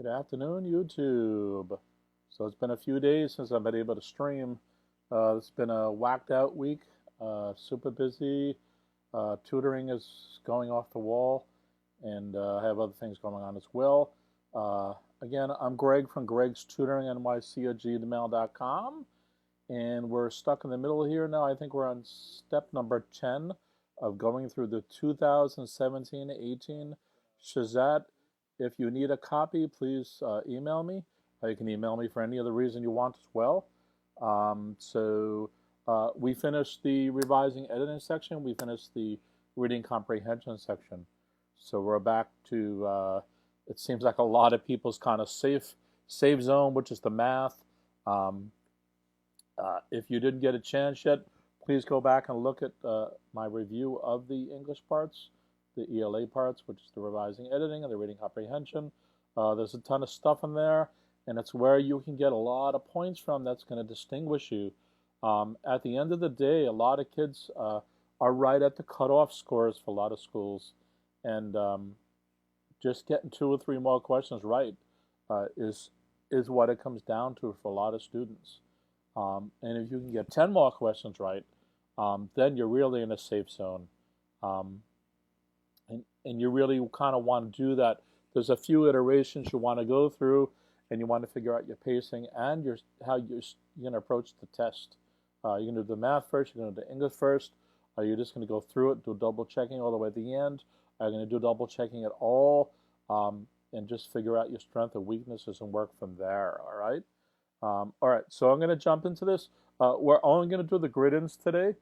Good afternoon, YouTube. So it's been a few days since I've been able to stream. It's been a whacked out week, super busy. Tutoring is going off the wall, and I have other things going on as well. Again, I'm Greg from GregsTutoringNYC at gmail.com, and we're stuck in the middle here now. I think we're on step number 10 of going through the 2017-18 SHSAT. If you need a copy, please email me. You can email me for any other reason you want as well. We finished the revising editing section. We finished the reading comprehension section. So we're back to, it seems like a lot of people's kind of safe zone, which is the math. If you didn't get a chance yet, please go back and look at my review of the English parts, the ELA parts, which is the revising editing and the reading comprehension. There's a ton of stuff in there, and it's where you can get a lot of points from that's going to distinguish you. At the end of the day, a lot of kids are right at the cutoff scores for a lot of schools, and just getting 2 or 3 more questions right is what it comes down to for a lot of students. And if you can get 10 more questions right, then you're really in a safe zone. And you really kind of want to do that. There's a few iterations you want to go through, and you want to figure out your pacing and how you're going to approach the test. You're going to do the math first, you're going to do English first. Are you just going to go through it, do double checking all the way at the end? Are you going to do double checking at all, and just figure out your strengths and weaknesses and work from there, all right? All right, so I'm going to jump into this. We're only going to do the grid-ins today,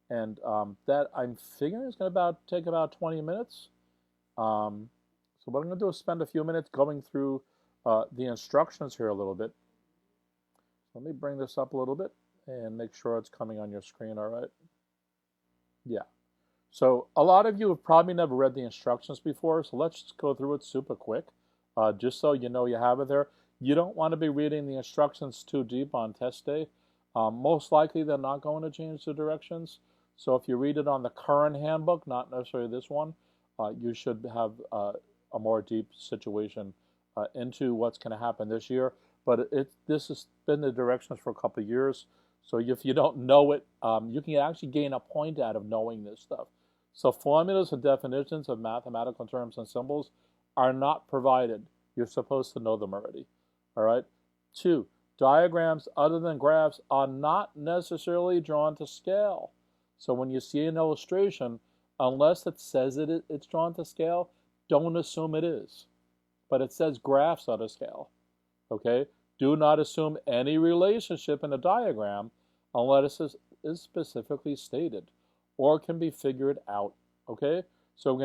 and that I'm figuring is going to take about 20 minutes. So what I'm going to do is spend a few minutes going through the instructions here a little bit. Let me bring this up a little bit and make sure it's coming on your screen, all right? Yeah. So a lot of you have probably never read the instructions before, so let's just go through it super quick, just so you know you have it there. You don't want to be reading the instructions too deep on test day. Most likely they're not going to change the directions. So if you read it on the current handbook, not necessarily this one, you should have a more deep situation into what's going to happen this year. But this has been the directions for a couple of years. So if you don't know it, you can actually gain a point out of knowing this stuff. So formulas and definitions of mathematical terms and symbols are not provided. You're supposed to know them already. All right. 2, diagrams other than graphs are not necessarily drawn to scale. So when you see an illustration, unless it says it's drawn to scale, don't assume it is. But it says graphs are to scale. Okay? Do not assume any relationship in a diagram unless it is specifically stated or can be figured out. Okay? So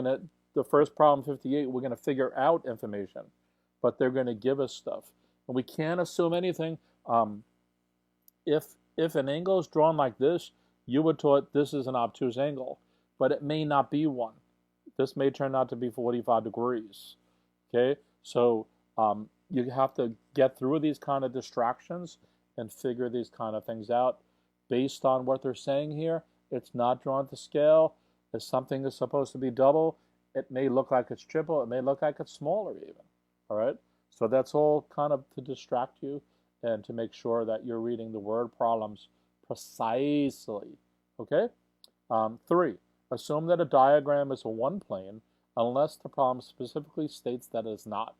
the first problem 58, we're going to figure out information, but they're going to give us stuff. And we can't assume anything. If an angle is drawn like this, you were taught this is an obtuse angle, but it may not be one. This may turn out to be 45 degrees. Okay, so you have to get through these kind of distractions and figure these kind of things out based on what they're saying here. It's not drawn to scale. If something is supposed to be double, it may look like it's triple. It may look like it's smaller even. All right, so that's all kind of to distract you and to make sure that you're reading the word problems precisely. Okay. 3, assume that a diagram is a one plane unless the problem specifically states that it is not.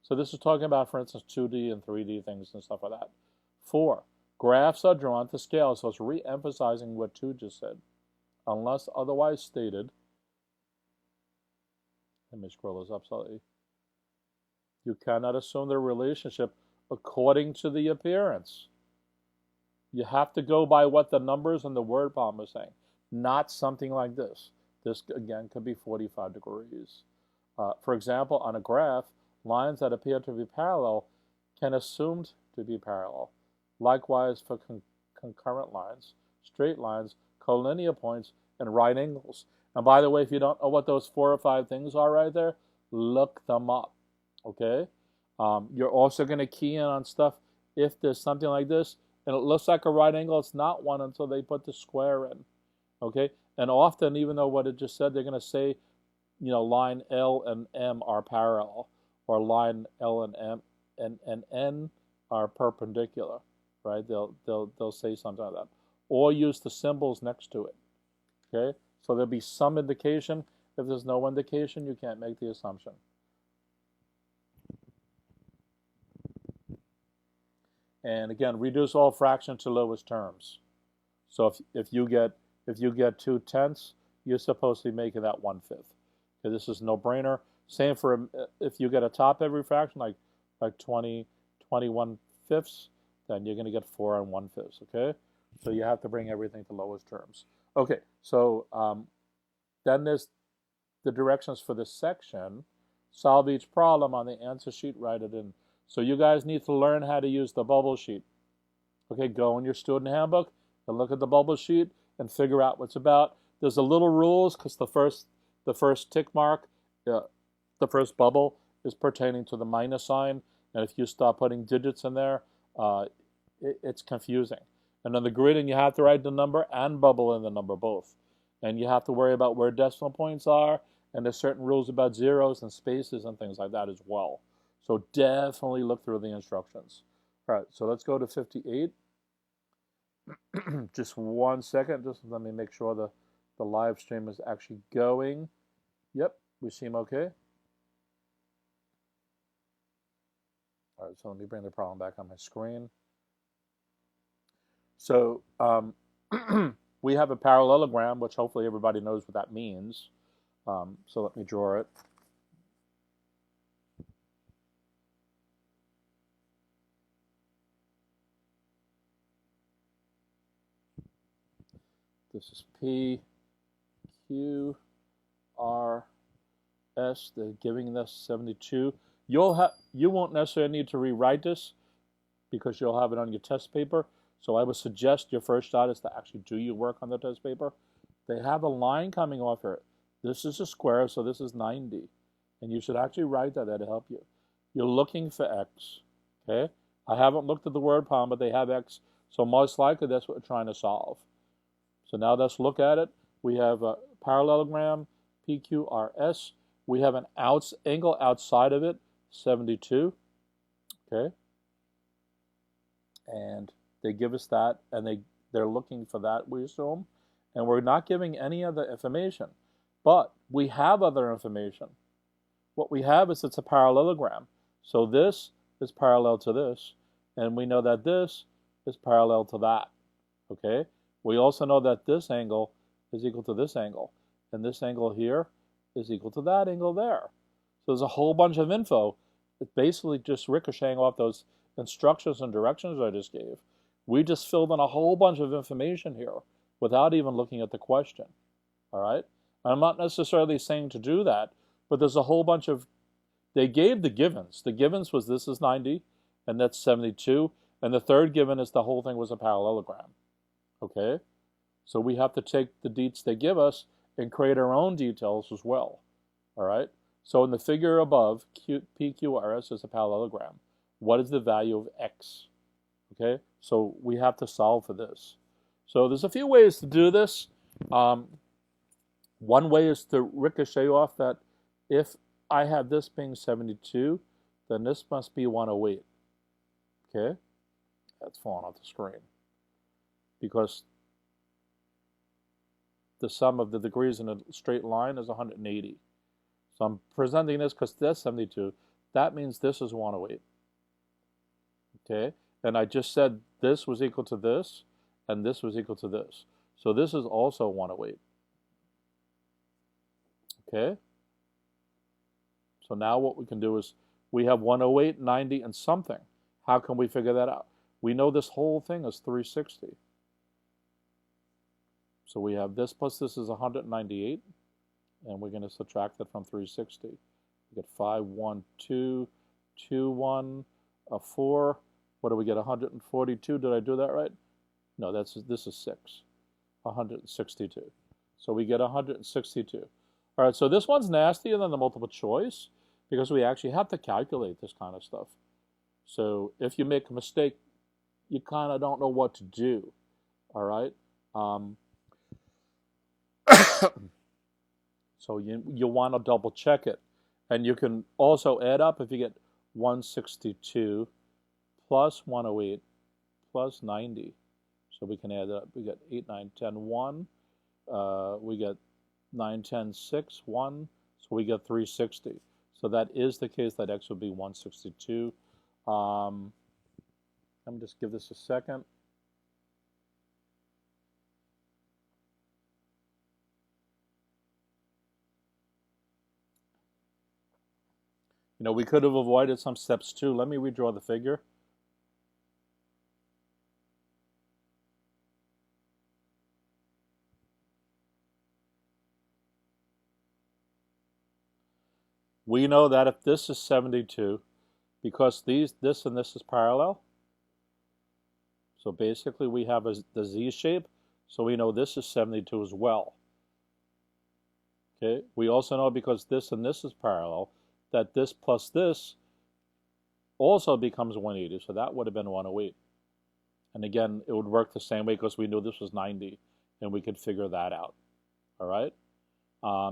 So this is talking about, for instance, 2D and 3D things and stuff like that. 4, graphs are drawn to scale. So it's re-emphasizing what 2 just said. Unless otherwise stated, let me scroll this up slightly. You cannot assume the relationship according to the appearance. You have to go by what the numbers and the word problem is saying, not something like this. This, again, could be 45 degrees. For example, on a graph, lines that appear to be parallel can assumed to be parallel. Likewise for concurrent lines, straight lines, collinear points, and right angles. And by the way, if you don't know what those 4 or 5 things are right there, look them up. Okay? You're also going to key in on stuff if there's something like this, and it looks like a right angle, it's not one until they put the square in. Okay? And often, even though what it just said, they're going to say, line L and M are parallel, or line L and and n are perpendicular, right? They'll say something like that, or use the symbols next to it. Okay, so there'll be some indication. If there's no indication, you can't make the assumption. And again, reduce all fractions to lowest terms. So if you get 2/10, you're supposed to be making that 1/5. Okay, this is no brainer. Same for if you get a top every fraction like 21/5, then you're going to get 4 1/5. Okay, so you have to bring everything to lowest terms. Okay, so then there's the directions for this section. Solve each problem on the answer sheet, write it in. So you guys need to learn how to use the bubble sheet. Okay, go in your student handbook and look at the bubble sheet and figure out what's about. There's a little rules because the first tick mark, the first bubble is pertaining to the minus sign, and if you start putting digits in there, it's confusing. And on the grid, you have to write the number and bubble in the number both. And you have to worry about where decimal points are, and there's certain rules about zeros and spaces and things like that as well. So definitely look through the instructions. All right, so let's go to 58. Just 1 second, just let me make sure the live stream is actually going. Yep, we seem okay. All right, so let me bring the problem back on my screen. So we have a parallelogram, which hopefully everybody knows what that means. So let me draw it. This is P, Q, R, S. They're giving us 72. You won't necessarily need to rewrite this because you'll have it on your test paper. So I would suggest your first shot is to actually do your work on the test paper. They have a line coming off here. This is a square, so this is 90. And you should actually write that. That'll help you. You're looking for X. Okay? I haven't looked at the word problem, but they have X. So most likely that's what we're trying to solve. So now let's look at it. We have a parallelogram, PQRS. We have an angle outside of it, 72. Okay? And they give us that, and they're looking for that, we assume. And we're not giving any other information. But we have other information. What we have is it's a parallelogram. So this is parallel to this. And we know that this is parallel to that. Okay? We also know that this angle is equal to this angle. And this angle here is equal to that angle there. So there's a whole bunch of info. It's basically just ricocheting off those instructions and directions I just gave. We just filled in a whole bunch of information here without even looking at the question. All right? I'm not necessarily saying to do that, but there's a whole bunch of, they gave the givens. The givens was this is 90, and that's 72, and the third given is the whole thing was a parallelogram. Okay? So we have to take the deets they give us and create our own details as well. All right? So in the figure above, PQRS is a parallelogram. What is the value of X? Okay? So we have to solve for this. So there's a few ways to do this. One way is to ricochet off that if I have this being 72, then this must be 108. Okay? That's falling off the screen. Because the sum of the degrees in a straight line is 180. So I'm presenting this because that's 72. That means this is 108. Okay? And I just said this was equal to this, and this was equal to this. So this is also 108. Okay? So now what we can do is we have 108, 90, and something. How can we figure that out? We know this whole thing is 360. So we have this plus this is 198, and we're going to subtract it from 360. We get 5, 1, 2, 2, 1, 4. What do we get? 142. Did I do that right? No, this is 6. 162. So we get 162. All right, so this one's nastier than the multiple choice because we actually have to calculate this kind of stuff. So if you make a mistake, you kind of don't know what to do. All right? So you want to double check it. And you can also add up if you get 162 plus 108 plus 90. So we can add that up. We get 8, 9, 10, 1. We get 9, 10, 6, 1. So we get 360. So that is the case that x would be 162. Let me just give this a second. You know, we could have avoided some steps too. Let me redraw the figure. We know that if this is 72, because this and this is parallel, so basically we have the Z shape, so we know this is 72 as well. Okay, we also know because this and this is parallel, that this plus this also becomes 180, so that would have been 108. And again, it would work the same way because we knew this was 90, and we could figure that out. All right?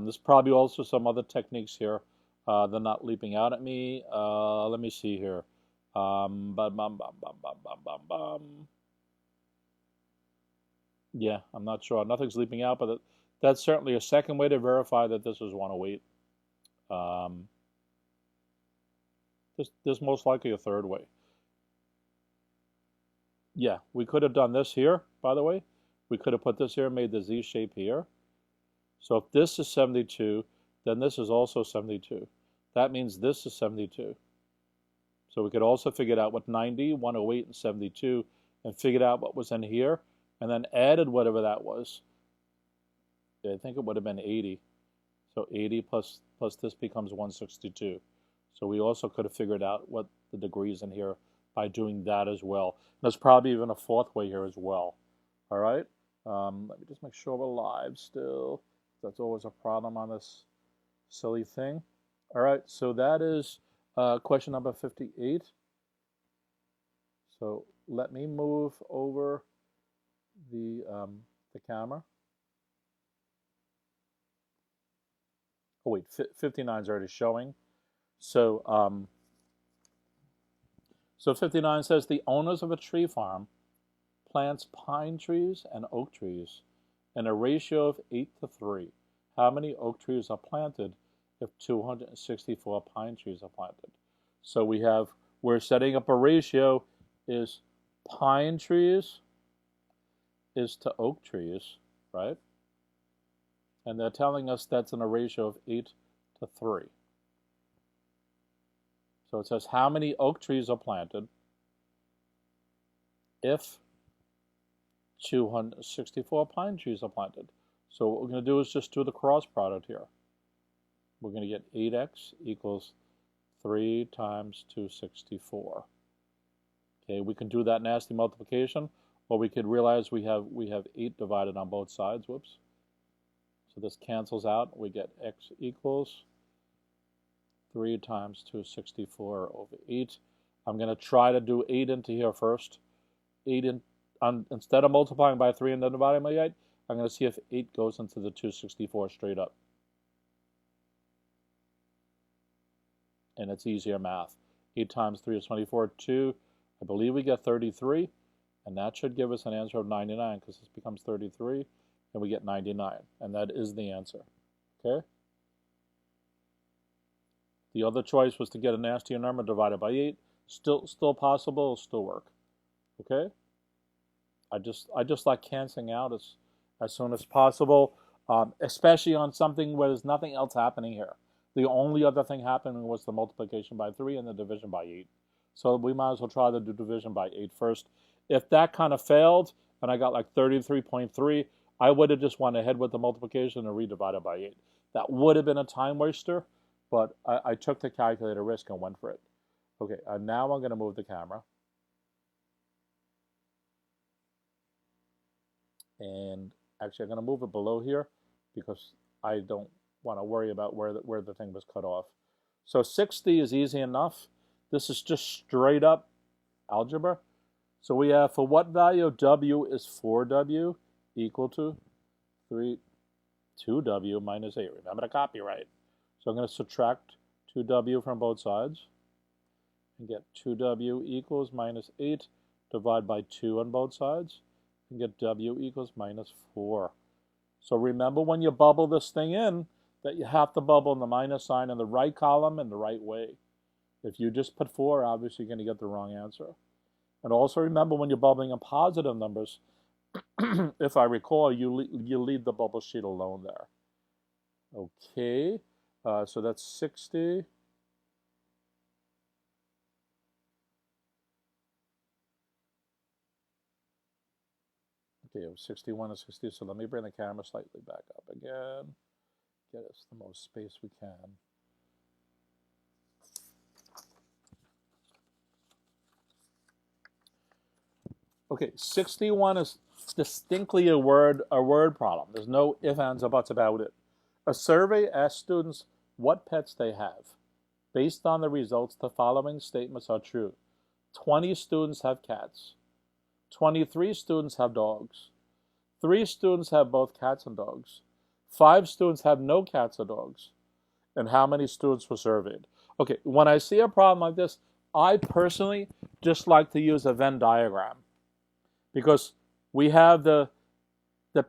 There's probably also some other techniques here. They're not leaping out at me. Let me see here. Yeah, I'm not sure. Nothing's leaping out, but that's certainly a second way to verify that this is 108. There's most likely a third way. Yeah, we could have done this here, by the way. We could have put this here, made the Z shape here. So if this is 72, then this is also 72. That means this is 72. So we could also figure it out with 90, 108, and 72, and figured out what was in here, and then added whatever that was. Yeah, I think it would have been 80. So 80 plus this becomes 162. So we also could have figured out what the degrees in here by doing that as well. There's probably even a fourth way here as well. All right? Let me just make sure we're live still. That's always a problem on this silly thing. All right, so that is question number 58. So let me move over the camera. Oh wait, 59 is already showing. So, so 59 says the owners of a tree farm plants pine trees and oak trees in a ratio of 8:3. How many oak trees are planted if 264 pine trees are planted? So we're setting up a ratio is pine trees is to oak trees, right? And they're telling us that's in a ratio of 8:3. So it says how many oak trees are planted if 264 pine trees are planted. So what we're going to do is just do the cross product here. We're going to get 8x equals 3 times 264. Okay, we can do that nasty multiplication, or we could realize we have 8 divided on both sides. Whoops. So this cancels out. We get x equals 3 times 264 over 8. I'm going to try to do 8 into here first. Instead of multiplying by 3 and then dividing by 8, I'm going to see if 8 goes into the 264 straight up. And it's easier math. 8 times 3 is 24. 2, I believe we get 33. And that should give us an answer of 99 because this becomes 33. And we get 99. And that is the answer. Okay? The other choice was to get a nastier number divided by 8. Still possible, it'll still work. Okay? I just like canceling out as soon as possible, especially on something where there's nothing else happening here. The only other thing happening was the multiplication by 3 and the division by 8. So we might as well try to do division by 8 first. If that kind of failed and I got like 33.3, I would have just went ahead with the multiplication and redivided by 8. That would have been a time waster, but I took the calculator risk and went for it. Okay, now I'm going to move the camera. And actually, I'm going to move it below here because I don't want to worry about where the thing was cut off. So 60 is easy enough. This is just straight up algebra. So we have for what value W is 4W equal to 2W minus 8. Remember the copyright. So I'm going to subtract 2W from both sides. and get 2w equals minus 8, divide by 2 on both sides, and get w equals minus 4. So remember when you bubble this thing in, that you have to bubble in the minus sign in the right column in the right way. If you just put 4, obviously you're going to get the wrong answer. And also remember when you're bubbling in positive numbers, if I recall, you leave the bubble sheet alone there. Okay, so that's 60. Okay, it was 61 and 60, so let me bring the camera slightly back up again. Get us the most space we can. Okay, 61 is distinctly a word problem. There's no ifs, ands, or buts about it. A survey asked students what pets they have. Based on the results, the following statements are true. 20 students have cats. 23 students have dogs. 3 students have both cats and dogs. 5 students have no cats or dogs. And how many students were surveyed? Okay, when I see a problem like this, I personally just like to use a Venn diagram. Because we have the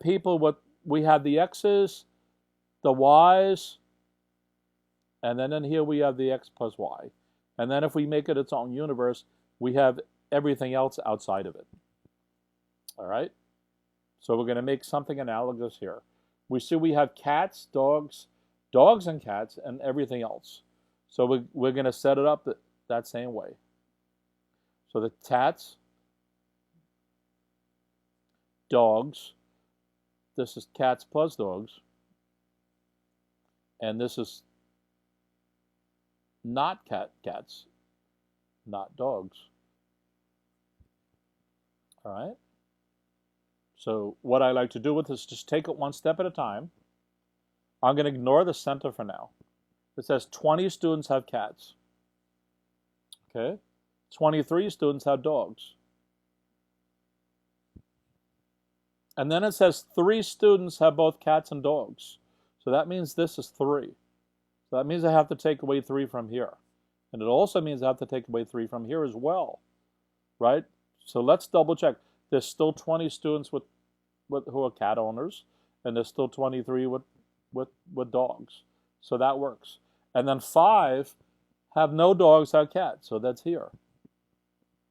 people, we have the x's, the y's, and then in here we have the x plus y. And then if we make it its own universe, we have everything else outside of it. All right? So we're going to make something analogous here. We see we have cats, dogs and cats, and everything else. So we're going to set it up that same way. So the cats, dogs, this is cats plus dogs, and this is not cats, not dogs. All right? So what I like to do with this is just take it one step at a time. I'm going to ignore the center for now. It says 20 students have cats. Okay? 23 students have dogs. And then it says 3 students have both cats and dogs. So that means this is 3. So that means I have to take away 3 from here. And it also means I have to take away 3 from here as well. Right? So let's double check. There's still 20 students who are cat owners, and there's still 23 with dogs. So that works. And then 5 have no dogs, have cats. So that's here.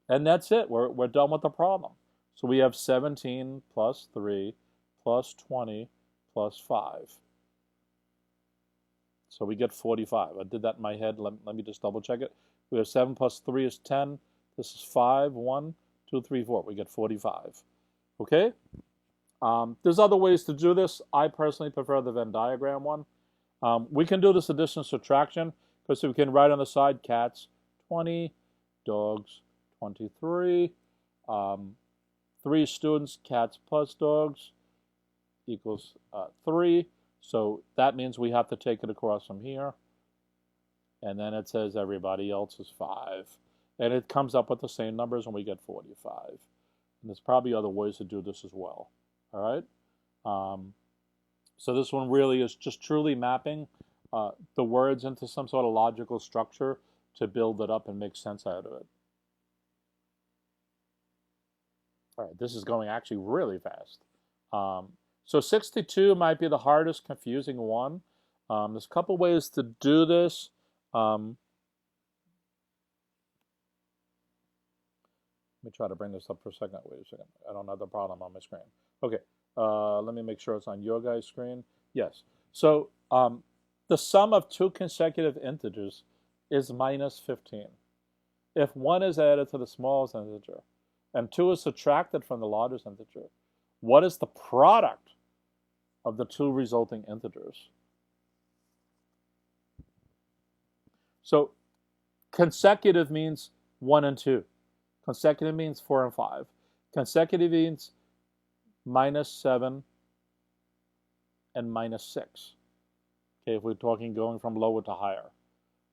And that's it. We're done with the problem. So we have 17 plus 3 plus 20 plus 5. So we get 45. I did that in my head. Let me just double check it. We have 7 plus 3 is 10. This is 5, 1, 2, 3, 4. We get 45. Okay? There's other ways to do this. I personally prefer the Venn diagram one. We can do this addition subtraction because we can write on the side cats 20, dogs 23, 3 students, cats plus dogs equals 3. So that means we have to take it across from here. And then it says everybody else is 5. And it comes up with the same numbers and we get 45. And there's probably other ways to do this as well. All right? So this one really is just truly mapping the words into some sort of logical structure to build it up and make sense out of it. All right, this is going actually really fast. So 62 might be the hardest, confusing one. There's a couple ways to do this. Let me try to bring this up for a second. Wait a second. I don't have the problem on my screen. Okay, let me make sure it's on your guys' screen. Yes. So the sum of 2 consecutive integers is minus 15. If 1 is added to the smallest integer and 2 is subtracted from the largest integer, what is the product of the 2 resulting integers? So consecutive means 1 and 2. Consecutive means 4 and 5. Consecutive means minus 7 and minus 6. Okay, if we're talking going from lower to higher.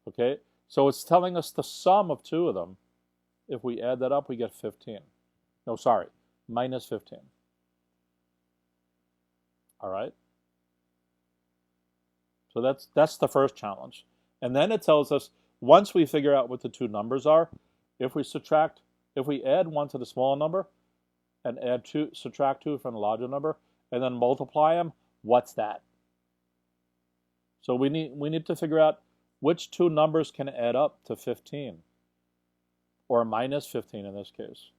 Okay, so it's telling us the sum of 2 of them. If we add that up, we get 15. No, sorry, minus 15. All right. So that's the first challenge. And then it tells us once we figure out what the two numbers are, if we add 1 to the small number and subtract 2 from the larger number, and then multiply them, what's that? So we need to figure out which two numbers can add up to 15, or minus 15 in this case.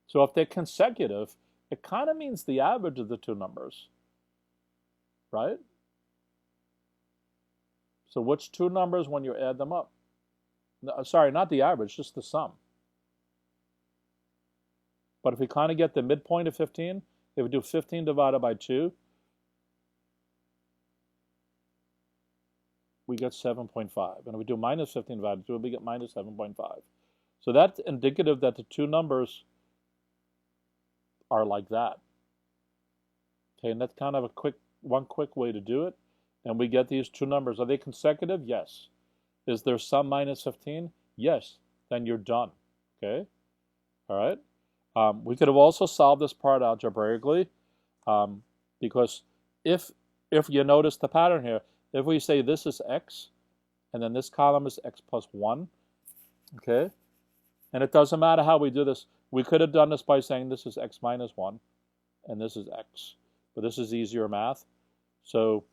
So if they're consecutive, it kind of means the average of the two numbers, right? So which two numbers when you add them up? No, sorry, not the average, just the sum. But if we kind of get the midpoint of 15, if we do 15 divided by 2, we get 7.5. And if we do minus 15 divided by 2, we get minus 7.5. So that's indicative that the two numbers are like that. Okay, and that's kind of one quick way to do it. And we get these two numbers. Are they consecutive? Yes. Is there some minus 15? Yes. Then you're done. Okay? All right? We could have also solved this part algebraically, because if you notice the pattern here, if we say this is x, and then this column is x plus 1, okay? And it doesn't matter how we do this. We could have done this by saying this is x minus 1, and this is x. But this is easier math. So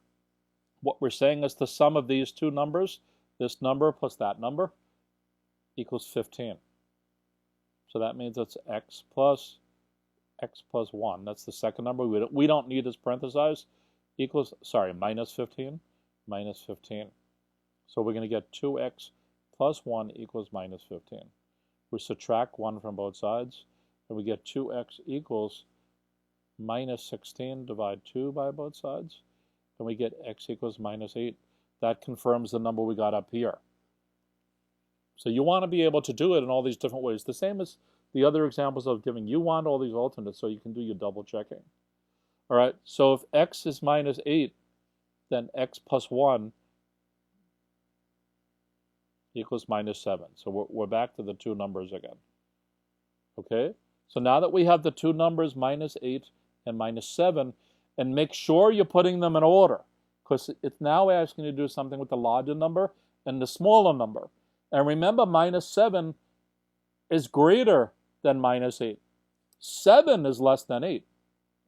what we're saying is the sum of these two numbers, this number plus that number, equals 15. So that means it's x plus 1. That's the second number. We don't need this parenthesized. Equals, sorry, minus 15. Minus 15. So we're going to get 2x plus 1 equals minus 15. We subtract 1 from both sides, and we get 2x equals minus 16, divide 2 by both sides, and we get x equals minus 8. That confirms the number we got up here. So you want to be able to do it in all these different ways. The same as the other examples I was giving. You want all these alternates so you can do your double checking. All right, so if x is minus 8, then x plus 1 equals minus 7. So we're back to the two numbers again. Okay, so now that we have the two numbers, minus 8 and minus 7, and make sure you're putting them in order, because it's now asking you to do something with the larger number and the smaller number. And remember, minus 7 is greater than minus 8. 7 is less than 8,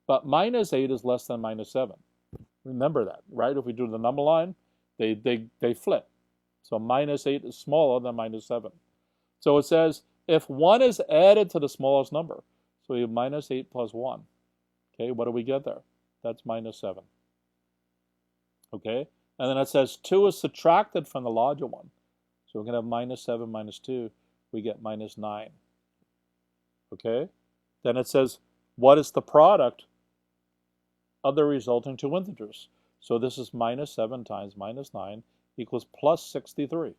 but minus 8 is less than minus 7. Remember that, right? If we do the number line, they flip. So minus 8 is smaller than minus 7. So it says if 1 is added to the smallest number, so we have minus 8 plus 1. Okay, what do we get there? That's minus 7. Okay, and then it says 2 is subtracted from the larger one. So we're going to have minus 7 minus 2. We get minus 9. Okay, then it says what is the product of the resulting two integers? So this is minus 7 times minus 9 equals plus 63.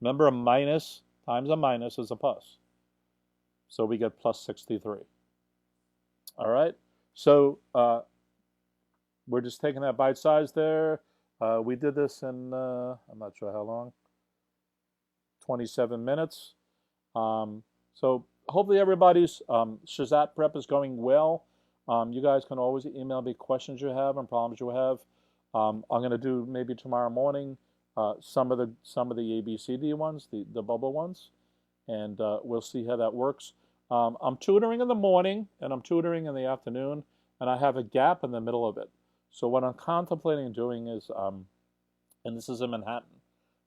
Remember, a minus times a minus is a plus. So we get plus 63. All right, so we're just taking that bite size there. We did this in, I'm not sure how long, 27 minutes. So hopefully everybody's SHSAT prep is going well. You guys can always email me questions you have and problems you have. I'm going to do maybe tomorrow morning some of the ABCD ones, the bubble ones, and we'll see how that works. I'm tutoring in the morning and I'm tutoring in the afternoon, and I have a gap in the middle of it. So what I'm contemplating doing is, and this is in Manhattan,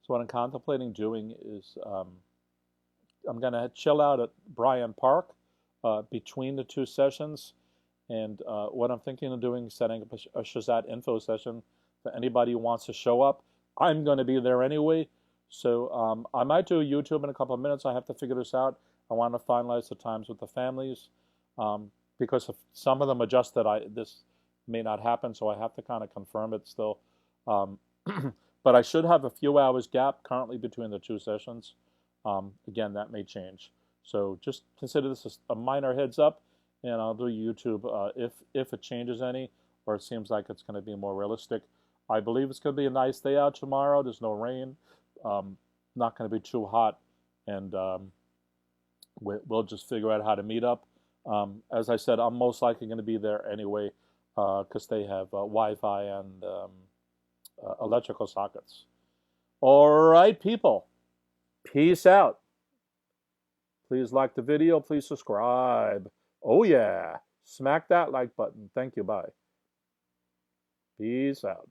so what I'm contemplating doing is I'm going to chill out at Bryant Park between the two sessions. And what I'm thinking of doing is setting up a SHSAT info session for anybody who wants to show up. I'm going to be there anyway. So I might do YouTube in a couple of minutes. I have to figure this out. I want to finalize the times with the families because if some of them adjust that this may not happen, so I have to kind of confirm it still. But I should have a few hours gap currently between the two sessions. Again, that may change. So just consider this as a minor heads up, and I'll do YouTube if it changes any, or it seems like it's going to be more realistic. I believe it's going to be a nice day out tomorrow. There's no rain. Not going to be too hot, and we'll just figure out how to meet up. As I said, I'm most likely going to be there anyway because they have Wi-Fi and electrical sockets. All right, people. Peace out. Please like the video. Please subscribe. Oh, yeah. Smack that like button. Thank you. Bye. Peace out.